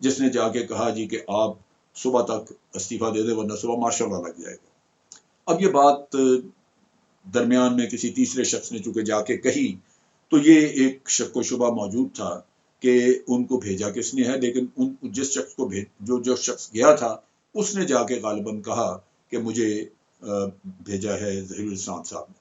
جس نے جا کے کہا جی کہ آپ صبح تک استعفیٰ دے دیں ورنہ صبح مارشل لا لگ جائے گا۔ اب یہ بات درمیان میں کسی تیسرے شخص نے چونکہ جا کے کہی تو یہ ایک شک و شبہ موجود تھا کہ ان کو بھیجا کس نے ہے، لیکن جس شخص کو جو شخص گیا تھا اس نے جا کے غالباً کہا کہ مجھے بھیجا ہے ظہیر الاسلام صاحب نے۔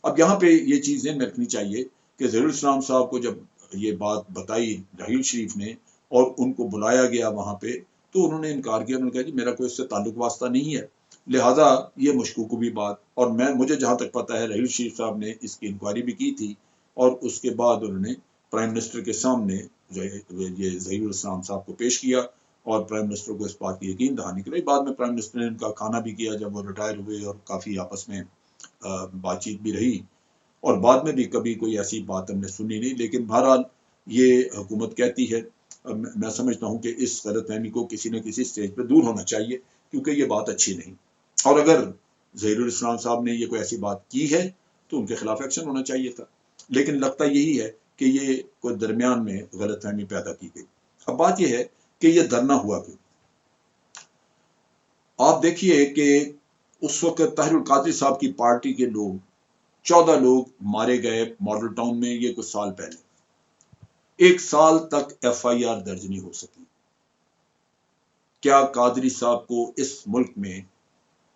اب یہاں پہ یہ چیز ذہن میں رکھنی چاہیے کہ ظہیر الاسلام صاحب کو جب یہ بات بتائی راحیل شریف نے اور ان کو بلایا گیا وہاں پہ تو انہوں نے انکار کیا، انہوں نے کہا جی میرا کوئی اس سے تعلق واسطہ نہیں ہے، لہٰذا یہ مشکوک بھی بات، اور مجھے جہاں تک پتا ہے راحیل شریف صاحب نے اس کی انکوائری بھی کی تھی اور اس کے بعد انہوں نے پرائم منسٹر کے سامنے یہ ظہیر الاسلام صاحب کو پیش کیا اور پرائم منسٹر کو اس بات کی یقین دہانی کرائی۔ بعد میں پرائم منسٹر نے ان کا کھانا بھی کیا جب وہ ریٹائر ہوئے اور کافی آپس میں بات چیت بھی رہی، اور بعد میں بھی کبھی کوئی ایسی بات ہم نے سنی نہیں۔ لیکن بہرحال یہ حکومت کہتی ہے، میں سمجھتا ہوں کہ اس غلط فہمی کو کسی نہ کسی سٹیج پہ دور ہونا چاہیے کیونکہ یہ بات اچھی نہیں، اور اگر ظہیر الاسلام صاحب نے یہ کوئی ایسی بات کی ہے تو ان کے خلاف ایکشن ہونا چاہیے تھا، لیکن لگتا یہی ہے کہ یہ کوئی درمیان میں غلط فہمی پیدا کی گئی۔ اب بات یہ ہے کہ یہ دھرنا ہوا کیوں؟ آپ دیکھیے کہ اس وقت طاہر القادری صاحب کی پارٹی کے لوگ 14 لوگ مارے گئے ماڈل ٹاؤن میں، یہ کچھ سال پہلے، 1 سال تک FIR درج نہیں ہو سکی۔ کیا قادری صاحب کو اس ملک میں،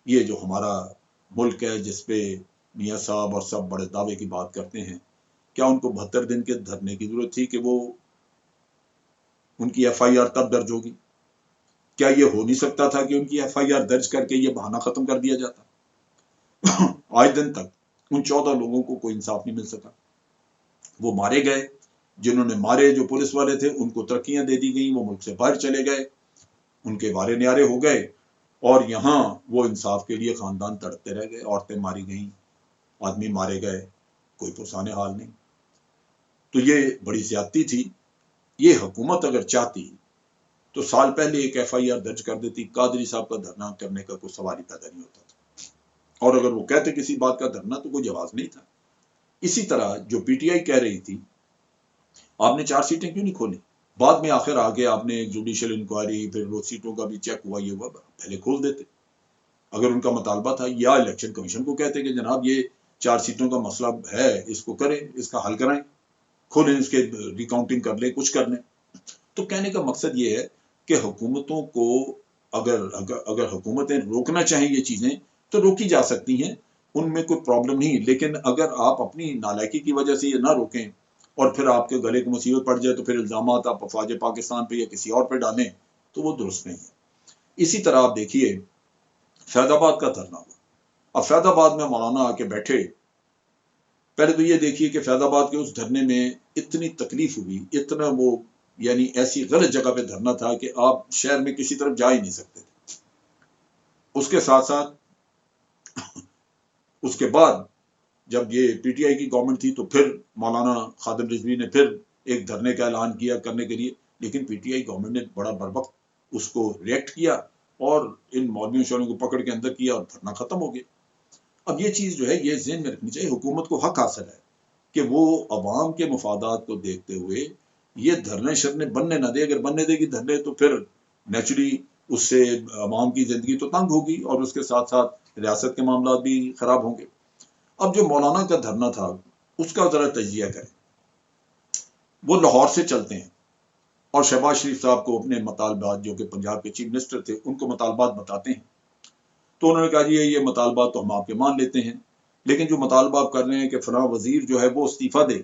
یہ جو ہمارا ملک ہے جس پہ میاں صاحب اور سب بڑے دعوے کی بات کرتے ہیں، کیا ان کو 72 دن کے دھرنے کی ضرورت تھی کہ وہ ان کی FIR تب درج ہوگی؟ کیا یہ ہو نہیں سکتا تھا کہ ان کی FIR درج کر کے یہ بہانہ ختم کر دیا جاتا؟ آج دن تک ان 14 لوگوں کو کوئی انصاف نہیں مل سکا۔ وہ مارے گئے، جنہوں نے مارے جو پولیس والے تھے ان کو ترقیاں دے دی گئیں، وہ ملک سے باہر چلے گئے، ان کے وارے نیارے ہو گئے، اور یہاں وہ انصاف کے لیے خاندان تڑپتے رہ گئے، عورتیں ماری گئیں، آدمی مارے گئے، کوئی پرسان حال نہیں۔ تو یہ بڑی زیادتی تھی۔ یہ حکومت اگر چاہتی تو سال پہلے ایک FIR درج کر دیتی، قادری صاحب کا دھرنا کرنے کا کوئی سوال ہی پیدا نہیں ہوتا تھا، اور اگر وہ کہتے کسی بات کا دھرنا تو کوئی جواز نہیں تھا۔ اسی طرح جو PTI کہہ رہی تھی آپ نے 4 سیٹیں کیوں نہیں کھولی، بعد میں آخر آگے آپ نے جوڈیشل انکوائری، پھر وہ سیٹوں کا بھی چیک ہوا، یہ ہوا، پہلے کھول دیتے اگر ان کا مطالبہ تھا، یا الیکشن کمیشن کو کہتے کہ جناب یہ 4 سیٹوں کا مسئلہ ہے، اس کو کریں، اس کا حل کرائیں، کھولیں، اس کے ریکاؤنٹنگ کر لیں، کچھ کر لیں۔ تو کہنے کا مقصد یہ ہے کہ حکومتوں کو اگر حکومتیں روکنا چاہیں یہ چیزیں تو روکی جا سکتی ہیں، ان میں کوئی پرابلم نہیں، لیکن اگر آپ اپنی نالائکی کی وجہ سے یہ نہ روکیں اور پھر آپ کے گلے کو مصیبت پڑ جائے تو پھر الزامات آپ افواج پاکستان پہ یا کسی اور پہ ڈالیں تو وہ درست نہیں ہے۔ اسی طرح آپ دیکھیے فیض آباد کا دھرنا ہوا، اب فیض آباد میں مولانا آ کے بیٹھے، پہلے تو یہ دیکھیے کہ فیض آباد کے اس دھرنے میں اتنی تکلیف ہوئی، اتنا وہ یعنی ایسی غلط جگہ پہ دھرنا تھا کہ آپ شہر میں کسی طرف جا ہی نہیں سکتے تھے۔ اس کے ساتھ ساتھ اس کے بعد جب یہ PTI کی گورنمنٹ تھی تو پھر مولانا خادم رضوی نے پھر ایک دھرنے کا اعلان کیا کرنے کے لیے، لیکن PTI گورنمنٹ نے بڑا بروقت اس کو ریئیکٹ کیا اور ان مولویوں شولوں کو پکڑ کے اندر کیا اور دھرنا ختم ہو گیا۔ اب یہ چیز جو ہے یہ ذہن میں رکھنی چاہیے، حکومت کو حق حاصل ہے کہ وہ عوام کے مفادات کو دیکھتے ہوئے یہ دھرنے شرنے بننے نہ دے، اگر بننے دے گی دھرنے تو پھر نیچرلی اس سے عوام کی زندگی تو تنگ ہوگی اور اس کے ساتھ ساتھ ریاست کے معاملات بھی خراب ہوں گے۔ اب جو مولانا کا دھرنا تھا اس کا ذرا تجزیہ کریں، وہ لاہور سے چلتے ہیں اور شہباز شریف صاحب کو اپنے مطالبات جو کہ پنجاب کے چیف منسٹر تھے ان کو مطالبات بتاتے ہیں، تو انہوں نے کہا جی یہ مطالبات تو ہم آپ کے مان لیتے ہیں، لیکن جو مطالبہ آپ کر رہے ہیں کہ فلاں وزیر جو ہے وہ استعفیٰ دے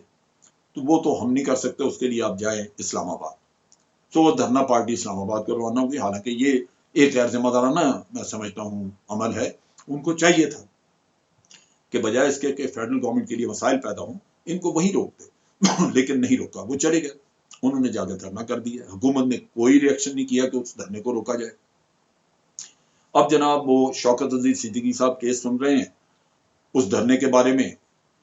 تو وہ تو ہم نہیں کر سکتے، اس کے لیے آپ جائیں اسلام آباد۔ تو وہ دھرنا پارٹی اسلام آباد کو روانہ ہوگی، حالانکہ یہ ایک غیر ذمہ دارانہ میں سمجھتا ہوں عمل ہے۔ ان کو چاہیے تھا کہ بجائے اس کے کہ فیڈرل گورنمنٹ کے لیے مسائل پیدا ہوں ان کو وہی روک دے، لیکن نہیں روکا، وہ چلے گئے، انہوں نے جا کے دھرنا کر دیا، حکومت نے کوئی ریئیکشن نہیں کیا کہ اس دھرنے کو روکا جائے۔ اب جناب وہ شوکت عزیز صدیقی صاحب کیس سن رہے ہیں اس دھرنے کے بارے میں،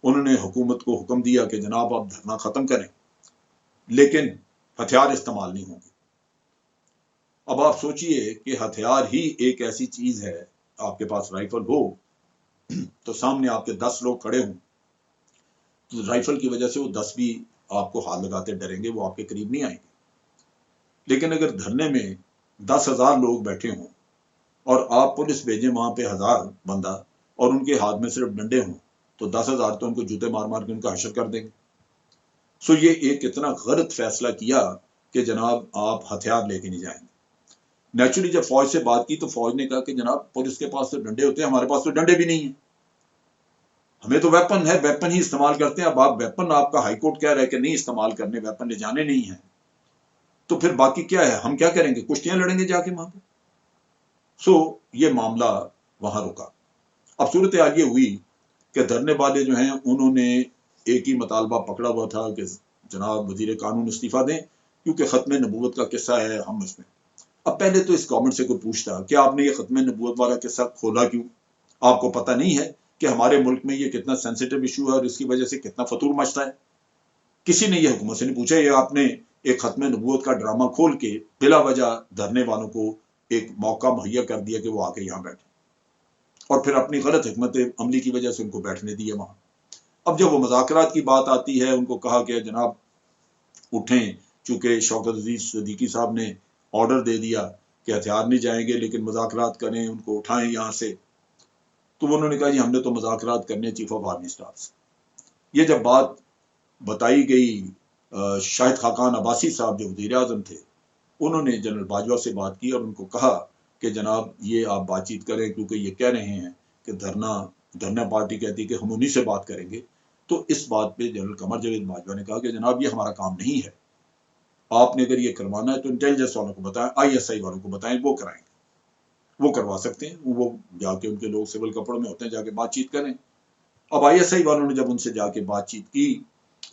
انہوں نے حکومت کو حکم دیا کہ جناب آپ دھرنا ختم کریں لیکن ہتھیار استعمال نہیں ہوں گے۔ اب آپ سوچئے کہ ہتھیار ہی ایک ایسی چیز ہے، آپ کے پاس رائفل ہو تو سامنے آپ کے 10 لوگ کھڑے ہوں تو رائفل کی وجہ سے وہ 10 بھی آپ کو ہاتھ لگاتے ڈریں گے، وہ آپ کے قریب نہیں آئیں گے۔ لیکن اگر دھرنے میں 10,000 لوگ بیٹھے ہوں اور آپ پولیس بھیجیں وہاں پہ 1,000 بندہ اور ان کے ہاتھ میں صرف ڈنڈے ہوں تو 10,000 تو ان کو جوتے مار مار کے ان کا حشر کر دیں گے. سو یہ ایک اتنا غلط فیصلہ کیا کہ جناب آپ ہتھیار لے کے نہیں جائیں گے. نیچرلی جب فوج سے بات کی تو فوج نے کہا کہ جناب پولیس کے پاس تو ڈنڈے ہوتے ہیں، ہمارے پاس تو ڈنڈے بھی نہیں ہیں، ہمیں تو ویپن ہے، ویپن ہی استعمال کرتے ہیں. اب آپ ویپن، آپ کا ہائی کورٹ کہہ رہا ہے کہ نہیں استعمال کرنے، ویپن لے جانے نہیں ہیں، تو پھر باقی کیا ہے؟ ہم کیا کریں گے؟ کشتیاں لڑیں گے جا کے وہاں پہ. سو یہ معاملہ وہاں رکا. اب صورتحال یہ ہوئی کہ دھرنے والے جو ہیں انہوں نے ایک ہی مطالبہ پکڑا ہوا تھا کہ جناب وزیر قانون استعفیٰ دیں، کیونکہ ختم نبوت کا قصہ ہے ہم اس میں. اب پہلے تو اس گورنمنٹ سے کوئی پوچھتا کہ آپ نے یہ ختم نبوت والا قصہ کھولا کیوں؟ آپ کو پتہ نہیں ہے کہ ہمارے ملک میں یہ کتنا سینسیٹیو ایشو ہے اور اس کی وجہ سے کتنا فتور مچتا ہے؟ کسی نے یہ حکومت سے نہیں پوچھا. یہ آپ نے ایک ختم نبوت کا ڈرامہ کھول کے بلا وجہ دھرنے والوں کو ایک موقع مہیا کر دیا کہ وہ آ کے یہاں بیٹھے، اور پھر اپنی غلط حکمت عملی کی وجہ سے ان کو بیٹھنے دیا وہاں. اب جب وہ مذاکرات کی بات آتی ہے، ان کو کہا کہ جناب اٹھیں، چونکہ شوکت عزیز صدیقی صاحب نے آرڈر دے دیا کہ ہتھیار نہیں جائیں گے لیکن مذاکرات کریں، ان کو اٹھائیں یہاں سے. تو انہوں نے کہا جی ہم نے تو مذاکرات کرنے چیف آف آرمی اسٹاف سے. یہ جب بات بتائی گئی، شاہد خاقان عباسی صاحب جو وزیر اعظم تھے، انہوں نے جنرل باجوہ سے بات کی اور ان کو کہا کہ جناب یہ آپ بات چیت کریں، کیونکہ یہ کہہ رہے ہیں کہ دھرنا پارٹی کہتی ہے کہ ہم انہی سے بات کریں گے. تو اس بات پہ جنرل قمر جاوید باجوہ نے کہا کہ جناب یہ ہمارا کام نہیں ہے، آپ نے اگر یہ کروانا ہے تو انٹیلیجنس والوں کو بتائیں، ISI والوں کو بتائیں، وہ کرائیں گے، وہ کروا سکتے ہیں. وہ جا کے ان کے لوگ سول کپڑوں میں ہوتے ہیں، جا کے بات چیت کریں. اب ISI والوں نے جب ان سے جا کے بات چیت کی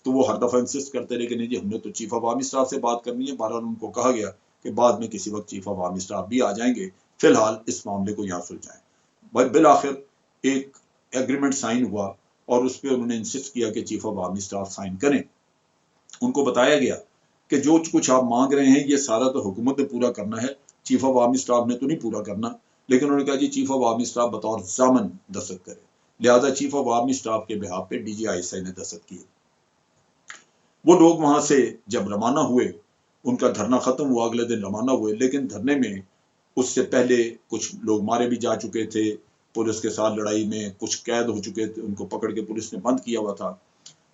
تو وہ ہر دفعہ انسسٹ کرتے رہے کہ نہیں جی ہم نے تو چیف آف آرمی اسٹاف سے بات کرنی ہے. بہرحال ان کو کہا گیا کہ بعد میں کسی وقت چیف آف آرمی اسٹاف بھی آ جائیں گے، فی الحال اس معاملے کو یہاں سلجھائیں. بالآخر ایک ایگریمنٹ سائن ہوا اور اس پہ انہوں نے انسسٹ کیا کہ chief of army staff sign کریں. ان کو بتایا گیا کہ جو کچھ آپ مانگ رہے ہیں یہ سارا تو حکومت نے پورا کرنا ہے، چیف آف آرمی اسٹاف نے تو نہیں پورا کرنا. لیکن انہوں نے کہا جی چیف آف آرمی اسٹاف بطور ضامن دستخط کرے، لہذا چیف آف آرمی اسٹاف کے بہاف پہ DG/ISI نے دستخط کیے. وہ لوگ وہاں سے جب روانہ ہوئے، ان کا دھرنا ختم ہوا، اگلے دن روانہ ہوئے. لیکن دھرنے میں اس سے پہلے کچھ لوگ مارے بھی جا چکے تھے، پولیس کے ساتھ لڑائی میں کچھ قید ہو چکے تھے، ان کو پکڑ کے پولیس نے بند کیا ہوا تھا.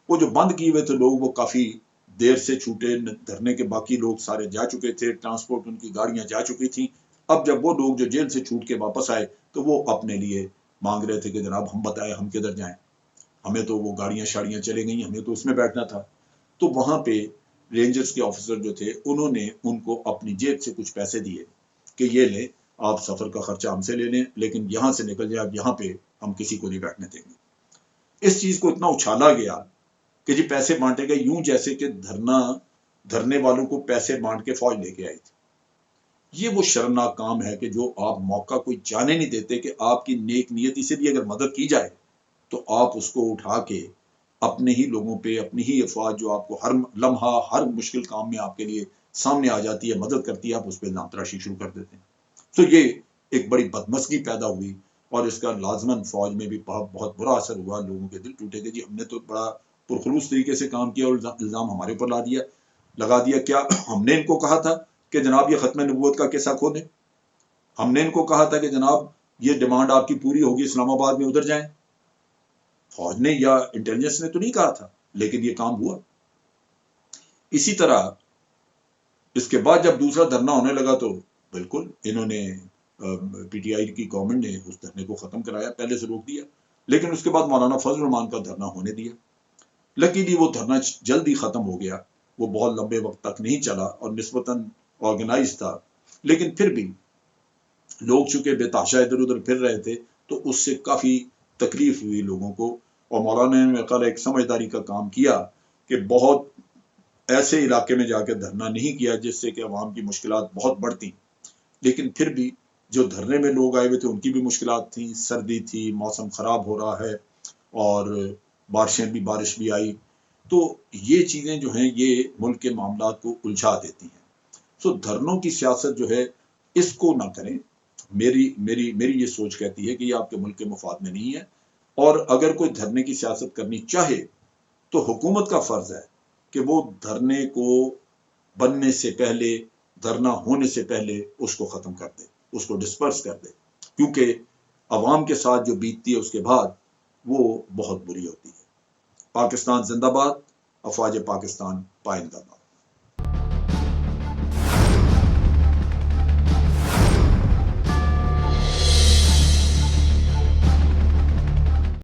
وہ جو بند کیے ہوئے تھے لوگ، وہ کافی دیر سے چھوٹے، دھرنے کے باقی لوگ سارے جا چکے تھے، ٹرانسپورٹ ان کی گاڑیاں جا چکی تھیں. اب جب وہ لوگ جو جیل سے چھوٹ کے واپس آئے تو وہ اپنے لیے مانگ رہے تھے کہ جناب ہم بتائیں ہم کدھر جائیں، ہمیں تو وہ گاڑیاں شاڑیاں چلے گئی، ہمیں تو اس میں بیٹھنا تھا. تو وہاں پہ رینجرز کے آفیسر جو تھے انہوں نے ان کو اپنی جیب سے کچھ پیسے دیے کہ یہ لیں آپ سفر کا خرچہ ہم سے لے لیں، لیکن یہاں سے نکل جائے، اب یہاں پہ ہم کسی کو نہیں بیٹھنے دیں گے. اس چیز کو اتنا اچھالا گیا کہ جی پیسے بانٹے گئے یوں جیسے کہ دھرنے والوں کو پیسے بانٹ کے فوج لے کے آئی تھی. یہ وہ شرمناک کام ہے کہ جو آپ موقع کوئی جانے نہیں دیتے کہ آپ کی نیک نیتی سے بھی اگر مدد کی جائے تو آپ اس کو اٹھا کے اپنے ہی لوگوں پہ، اپنی ہی افواج جو آپ کو ہر لمحہ ہر مشکل کام میں آپ کے لیے سامنے آ جاتی ہے، مدد کرتی ہے، آپ اس پہ الزام تراشی شروع کر دیتے ہیں. تو یہ ایک بڑی بدمزگی پیدا ہوئی اور اس کا لازماً فوج میں بھی بہت برا اثر ہوا. لوگوں کے دل ٹوٹے کہ جی ہم نے تو بڑا پرخلوص طریقے سے کام کیا اور الزام ہمارے اوپر لگا دیا. کیا ہم نے ان کو کہا تھا کہ جناب یہ ختم نبوت کا قصہ کھولیں؟ ہم نے ان کو کہا تھا کہ جناب یہ ڈیمانڈ آپ کی پوری ہوگی اسلام آباد میں ادھر جائیں؟ فوج نے یا انٹیلیجنس نے تو نہیں کہا تھا، لیکن یہ کام ہوا. اسی طرح اس کے بعد جب دوسرا دھرنا ہونے لگا تو بالکل انہوں نے PTI کی گورنمنٹ نے اس دھرنے کو ختم کرایا، پہلے سے روک دیا. لیکن اس کے بعد مولانا فضل الرحمان کا دھرنا ہونے دیا. لکیلی وہ دھرنا جلد ہی ختم ہو گیا، وہ بہت لمبے وقت تک نہیں چلا اور نسبتاً آرگنائز تھا. لیکن پھر بھی لوگ چونکہ بے تحاشا ادھر ادھر پھر رہے تھے تو اس سے کافی تکلیف ہوئی لوگوں کو. اور مولانا نے میرا ایک سمجھداری کا کام کیا کہ بہت ایسے علاقے میں جا کے دھرنا نہیں کیا جس سے کہ عوام کی مشکلات بہت بڑھتی. لیکن پھر بھی جو دھرنے میں لوگ آئے ہوئے تھے ان کی بھی مشکلات تھیں، سردی تھی، موسم خراب ہو رہا ہے اور بارش بھی آئی. تو یہ چیزیں جو ہیں یہ ملک کے معاملات کو الجھا دیتی ہیں. سو دھرنوں کی سیاست جو ہے اس کو نہ کریں. میری یہ سوچ کہتی ہے کہ یہ آپ کے ملک کے مفاد میں نہیں ہے. اور اگر کوئی دھرنے کی سیاست کرنی چاہے تو حکومت کا فرض ہے کہ وہ دھرنے کو بننے سے پہلے دھرنا ہونے سے پہلے اس کو ختم کر دے، اس کو ڈسپرس کر دے، کیونکہ عوام کے ساتھ جو بیتتی ہے اس کے بعد وہ بہت بری ہوتی ہے۔ پاکستان زندہ باد، افواج پاکستان پائندہ باد۔